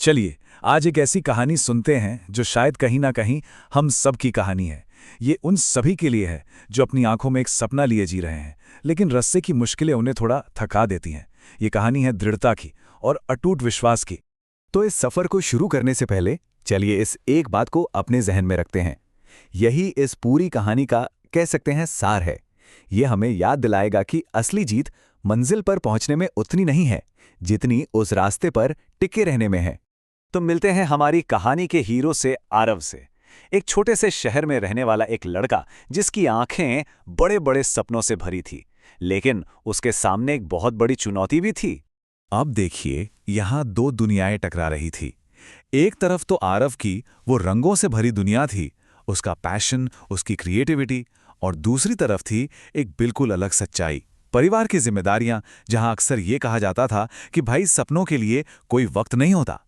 चलिए आज एक ऐसी कहानी सुनते हैं जो शायद कहीं ना कहीं हम सब की कहानी है। ये उन सभी के लिए है जो अपनी आंखों में एक सपना लिए जी रहे हैं, लेकिन रास्ते की मुश्किलें उन्हें थोड़ा थका देती हैं। ये कहानी है दृढ़ता की और अटूट विश्वास की। तो इस सफर को शुरू करने से पहले चलिए इस एक बात को अपने जहन में रखते हैं। यही इस पूरी कहानी का कह सकते हैं सार है। ये हमें याद दिलाएगा कि असली जीत मंजिल पर पहुंचने में उतनी नहीं है जितनी उस रास्ते पर टिके रहने में है। तो मिलते हैं हमारी कहानी के हीरो से, आरव से। एक छोटे से शहर में रहने वाला एक लड़का जिसकी आंखें बड़े बड़े सपनों से भरी थी, लेकिन उसके सामने एक बहुत बड़ी चुनौती भी थी। अब देखिए, यहाँ दो दुनियाएं टकरा रही थी। एक तरफ तो आरव की वो रंगों से भरी दुनिया थी, उसका पैशन, उसकी क्रिएटिविटी, और दूसरी तरफ थी एक बिल्कुल अलग सच्चाई, परिवार की जिम्मेदारियां, जहां अक्सर ये कहा जाता था कि भाई सपनों के लिए कोई वक्त नहीं होता।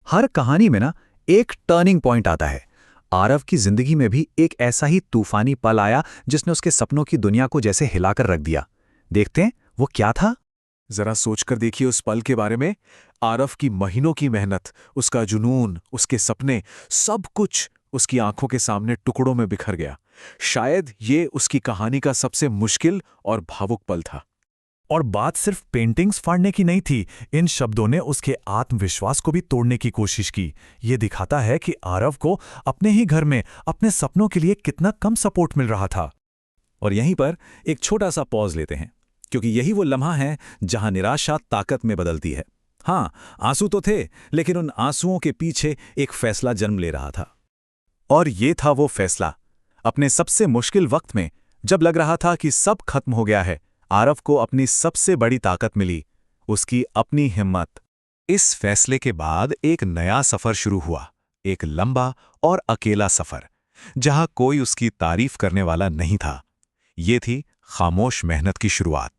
हर कहानी में ना एक टर्निंग पॉइंट आता है। आरव की जिंदगी में भी एक ऐसा ही तूफानी पल आया जिसने उसके सपनों की दुनिया को जैसे हिलाकर रख दिया। देखते हैं वो क्या था। जरा सोचकर देखिए उस पल के बारे में। आरव की महीनों की मेहनत, उसका जुनून, उसके सपने, सब कुछ उसकी आंखों के सामने टुकड़ों में बिखर गया। शायद ये उसकी कहानी का सबसे मुश्किल और भावुक पल था। और बात सिर्फ पेंटिंग्स फाड़ने की नहीं थी। इन शब्दों ने उसके आत्मविश्वास को भी तोड़ने की कोशिश की। ये दिखाता है कि आरव को अपने ही घर में अपने सपनों के लिए कितना कम सपोर्ट मिल रहा था। और यहीं पर एक छोटा सा पॉज लेते हैं, क्योंकि यही वो लम्हा है जहां निराशा ताकत में बदलती है। हाँ, आंसू तो थे, लेकिन उन आंसुओं के पीछे एक फैसला जन्म ले रहा था। और ये था वो फैसला। अपने सबसे मुश्किल वक्त में, जब लग रहा था कि सब खत्म हो गया है, आरव को अपनी सबसे बड़ी ताकत मिली, उसकी अपनी हिम्मत। इस फैसले के बाद एक नया सफर शुरू हुआ, एक लंबा और अकेला सफर, जहां कोई उसकी तारीफ करने वाला नहीं था। ये थी खामोश मेहनत की शुरुआत।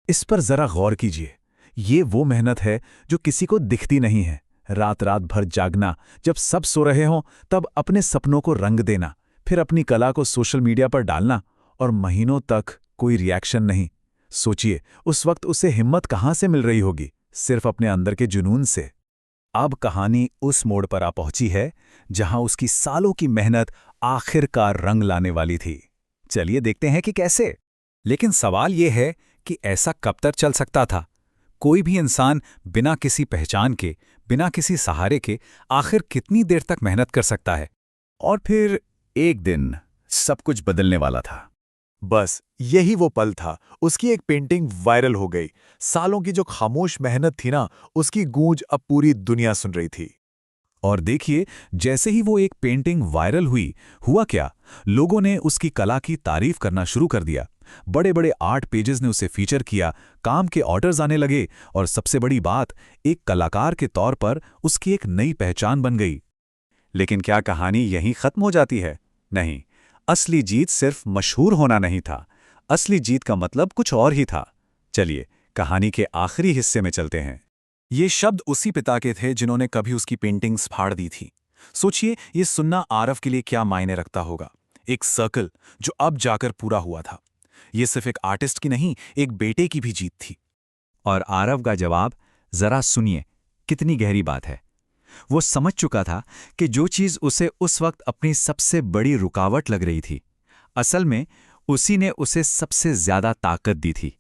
इस पर जरा गौर कीजिए। ये वो मेहनत है जो किसी को दिखती नहीं है। रात रात भर जागना, जब सब सो रहे हों तब अपने सपनों को रंग देना, फिर अपनी कला को सोशल मीडिया पर डालना, और महीनों तक कोई रिएक्शन नहीं। सोचिए, उस वक्त उसे हिम्मत कहाँ से मिल रही होगी? सिर्फ अपने अंदर के जुनून से। अब कहानी उस मोड़ पर आ पहुंची है जहां उसकी सालों की मेहनत आखिरकार रंग लाने वाली थी। चलिए देखते हैं कि कैसे। लेकिन सवाल यह है कि ऐसा कब तक चल सकता था? कोई भी इंसान बिना किसी पहचान के, बिना किसी सहारे के आखिर कितनी देर तक मेहनत कर सकता है? और फिर एक दिन सब कुछ बदलने वाला था। बस यही वो पल था। उसकी एक पेंटिंग वायरल हो गई। सालों की जो खामोश मेहनत थी ना, उसकी गूंज अब पूरी दुनिया सुन रही थी। और देखिए, जैसे ही वो एक पेंटिंग वायरल हुई, हुआ क्या? लोगों ने उसकी कला की तारीफ करना शुरू कर दिया। बड़े बड़े आर्ट पेजेस ने उसे फीचर किया, काम के ऑर्डर्स आने लगे, और सबसे बड़ी बात, एक कलाकार के तौर पर उसकी एक नई पहचान बन गई। लेकिन क्या कहानी यहीं खत्म हो जाती है? नहीं। असली जीत सिर्फ मशहूर होना नहीं था। असली जीत का मतलब कुछ और ही था। चलिए कहानी के आखिरी हिस्से में चलते हैं। ये शब्द उसी पिता के थे जिन्होंने कभी उसकी पेंटिंग्स फाड़ दी थी। सोचिए, ये सुनना आरव के लिए क्या मायने रखता होगा। एक सर्कल जो अब जाकर पूरा हुआ था। ये सिर्फ एक आर्टिस्ट की नहीं, एक बेटे की भी जीत थी। और आरव का जवाब जरा सुनिए, कितनी गहरी बात है। वो समझ चुका था कि जो चीज उसे उस वक्त अपनी सबसे बड़ी रुकावट लग रही थी, असल में उसी ने उसे सबसे ज्यादा ताकत दी थी।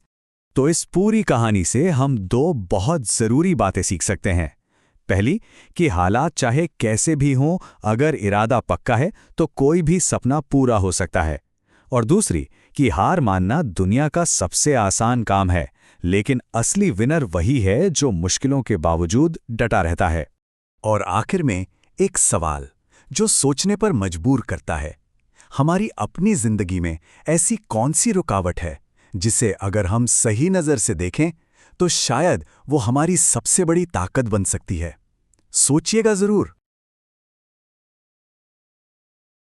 तो इस पूरी कहानी से हम दो बहुत जरूरी बातें सीख सकते हैं। पहली, कि हालात चाहे कैसे भी हों, अगर इरादा पक्का है तो कोई भी सपना पूरा हो सकता है। और दूसरी, कि हार मानना दुनिया का सबसे आसान काम है, लेकिन असली विनर वही है जो मुश्किलों के बावजूद डटा रहता है। और आखिर में एक सवाल जो सोचने पर मजबूर करता है। हमारी अपनी जिंदगी में ऐसी कौन सी रुकावट है जिसे अगर हम सही नजर से देखें तो शायद वो हमारी सबसे बड़ी ताकत बन सकती है? सोचिएगा जरूर।